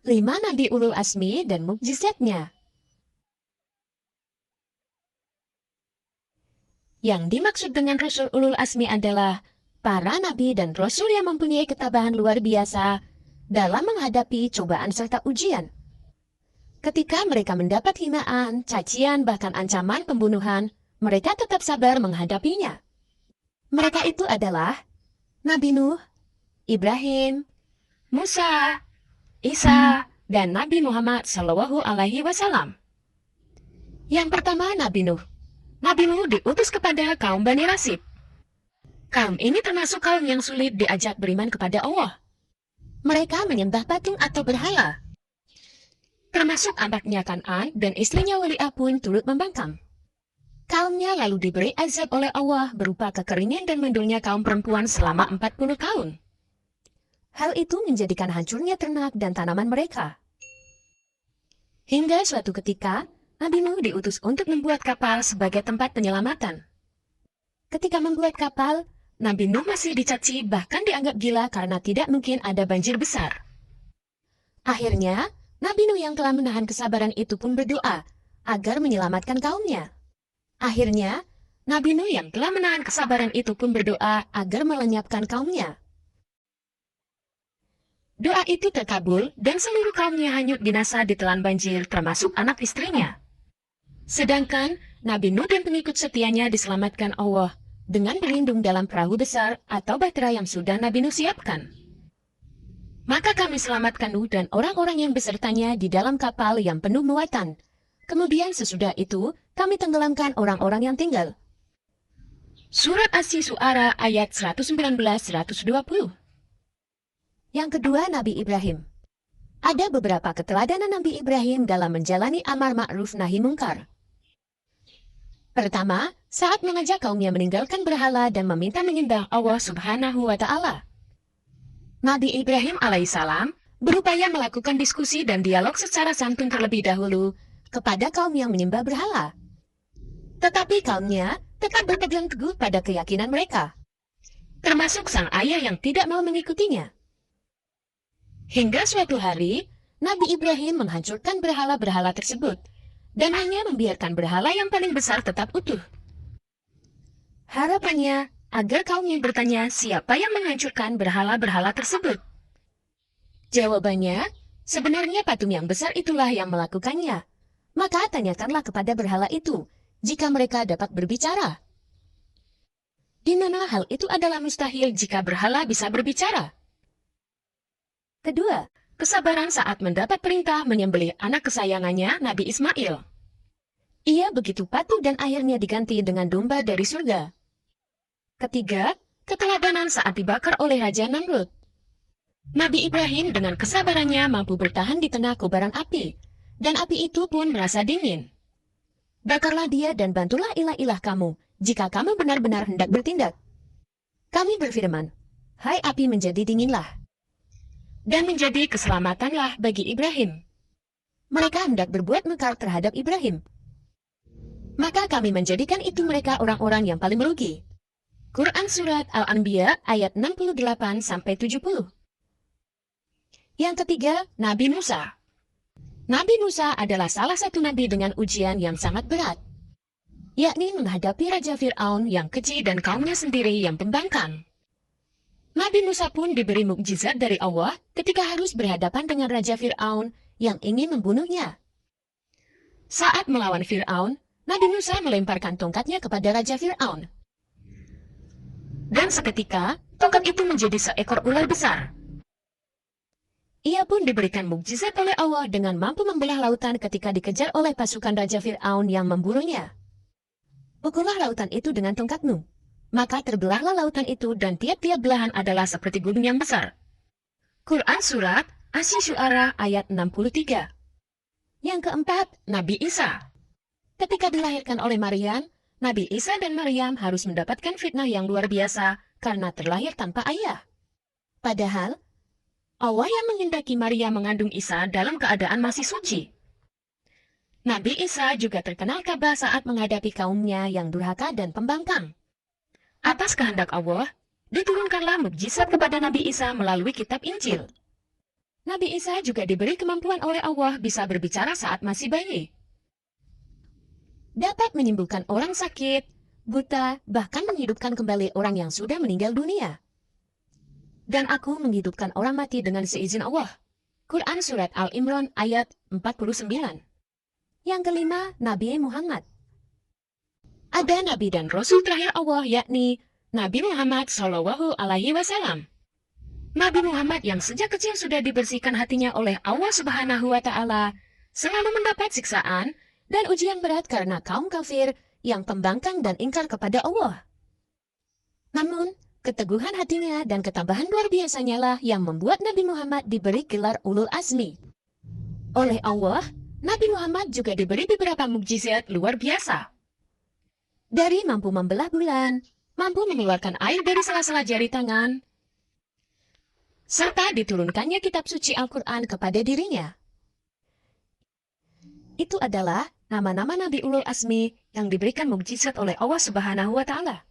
5 Nabi Ulul Azmi dan mukjizatnya. Yang dimaksud dengan Rasul Ulul Azmi adalah para nabi dan rasul yang mempunyai ketabahan luar biasa dalam menghadapi cobaan serta ujian. Ketika mereka mendapat hinaan, cacian, bahkan ancaman pembunuhan, mereka tetap sabar menghadapinya. Mereka itu adalah Nabi Nuh, Ibrahim, Musa, Isa, dan Nabi Muhammad SAW. Yang pertama, Nabi Nuh. Nabi Nuh diutus kepada kaum Bani Rasib. Kaum ini termasuk kaum yang sulit diajak beriman kepada Allah. Mereka menyembah patung atau berhala. Termasuk anaknya Kan'an dan istrinya Wali'ah pun turut membangkang. Kaumnya lalu diberi azab oleh Allah berupa kekeringan dan mandulnya kaum perempuan selama 40 tahun. Hal itu menjadikan hancurnya ternak dan tanaman mereka. Hingga suatu ketika, Nabi Nuh diutus untuk membuat kapal sebagai tempat penyelamatan. Ketika membuat kapal, Nabi Nuh masih dicaci bahkan dianggap gila karena tidak mungkin ada banjir besar. Akhirnya, Nabi Nuh yang telah menahan kesabaran itu pun berdoa agar menyelamatkan kaumnya. Akhirnya, Nabi Nuh yang telah menahan kesabaran itu pun berdoa agar melenyapkan kaumnya. Doa itu terkabul dan seluruh kaumnya hanyut binasa ditelan banjir termasuk anak istrinya. Sedangkan Nabi Nuh dan pengikut setianya diselamatkan Allah dengan berlindung dalam perahu besar atau bahtera yang sudah Nabi Nuh siapkan. Maka kami selamatkan Nuh dan orang-orang yang besertanya di dalam kapal yang penuh muatan. Kemudian sesudah itu, kami tenggelamkan orang-orang yang tinggal. Surat Asy-Syu'ara ayat 119-120. Yang kedua, Nabi Ibrahim. Ada beberapa keteladanan Nabi Ibrahim dalam menjalani amar ma'ruf nahi mungkar. Pertama, saat mengajak kaumnya meninggalkan berhala dan meminta menyembah Allah Subhanahu wa Ta'ala. Nabi Ibrahim alaihissalam berupaya melakukan diskusi dan dialog secara santun terlebih dahulu kepada kaum yang menyembah berhala. Tetapi kaumnya tetap berpegang teguh pada keyakinan mereka, termasuk sang ayah yang tidak mau mengikutinya. Hingga suatu hari, Nabi Ibrahim menghancurkan berhala-berhala tersebut dan hanya membiarkan berhala yang paling besar tetap utuh. Harapannya agar kaumnya bertanya siapa yang menghancurkan berhala-berhala tersebut. Jawabannya, sebenarnya patung yang besar itulah yang melakukannya. Maka tanyakanlah kepada berhala itu, jika mereka dapat berbicara. Di mana hal itu adalah mustahil jika berhala bisa berbicara. Kedua, kesabaran saat mendapat perintah menyembelih anak kesayangannya Nabi Ismail. Ia begitu patuh dan akhirnya diganti dengan domba dari surga. Ketiga, keteladanan saat dibakar oleh Raja Namrud. Nabi Ibrahim dengan kesabarannya mampu bertahan di tengah kobaran api, dan api itu pun merasa dingin. Bakarlah dia dan bantulah ilah-ilah kamu, jika kamu benar-benar hendak bertindak. Kami berfirman, hai api menjadi dinginlah. Dan menjadi keselamatanlah bagi Ibrahim. Mereka hendak berbuat mungkar terhadap Ibrahim. Maka kami menjadikan itu mereka orang-orang yang paling merugi. Quran Surat Al-Anbiya ayat 68-70. Yang ketiga, Nabi Musa. Nabi Musa adalah salah satu nabi dengan ujian yang sangat berat, yakni menghadapi Raja Fir'aun yang keji dan kaumnya sendiri yang pembangkang. Nabi Musa pun diberi mukjizat dari Allah ketika harus berhadapan dengan Raja Fir'aun yang ingin membunuhnya. Saat melawan Fir'aun, Nabi Musa melemparkan tongkatnya kepada Raja Fir'aun. Dan seketika, tongkat itu menjadi seekor ular besar. Ia pun diberikan mukjizat oleh Allah dengan mampu membelah lautan ketika dikejar oleh pasukan Raja Fir'aun yang memburunya. Pukullah lautan itu dengan tongkatmu. Maka terbelahlah lautan itu dan tiap-tiap belahan adalah seperti gunung yang besar. Quran Surat Asy-Syu'ara ayat 63. Yang keempat, Nabi Isa. Ketika dilahirkan oleh Maryam, Nabi Isa dan Maryam harus mendapatkan fitnah yang luar biasa karena terlahir tanpa ayah. Padahal, Allah yang menghendaki Maryam mengandung Isa dalam keadaan masih suci. Nabi Isa juga terkenal gagah saat menghadapi kaumnya yang durhaka dan pembangkang. Atas kehendak Allah, diturunkanlah mukjizat kepada Nabi Isa melalui kitab Injil. Nabi Isa juga diberi kemampuan oleh Allah bisa berbicara saat masih bayi. Dapat menyembuhkan orang sakit, buta, bahkan menghidupkan kembali orang yang sudah meninggal dunia. Dan aku menghidupkan orang mati dengan seizin Allah. Quran Surat Al-Imran ayat 49. Yang kelima, Nabi Muhammad. Ada Nabi dan Rasul terakhir Allah, yakni Nabi Muhammad Shallallahu Alaihi Wasallam. Nabi Muhammad yang sejak kecil sudah dibersihkan hatinya oleh Allah Subhanahu Wa Taala, selalu mendapat siksaan dan ujian berat karena kaum kafir yang pembangkang dan ingkar kepada Allah. Namun, keteguhan hatinya dan ketambahan luar biasanya lah yang membuat Nabi Muhammad diberi gelar Ulul Azmi. Oleh Allah, Nabi Muhammad juga diberi beberapa mukjizat luar biasa. Dari mampu membelah bulan, mampu mengeluarkan air dari sela-sela jari tangan, serta diturunkannya kitab suci Al-Quran kepada dirinya. Itu adalah nama-nama Nabi Ulul Azmi yang diberikan mukjizat oleh Allah Subhanahu wa Ta'ala.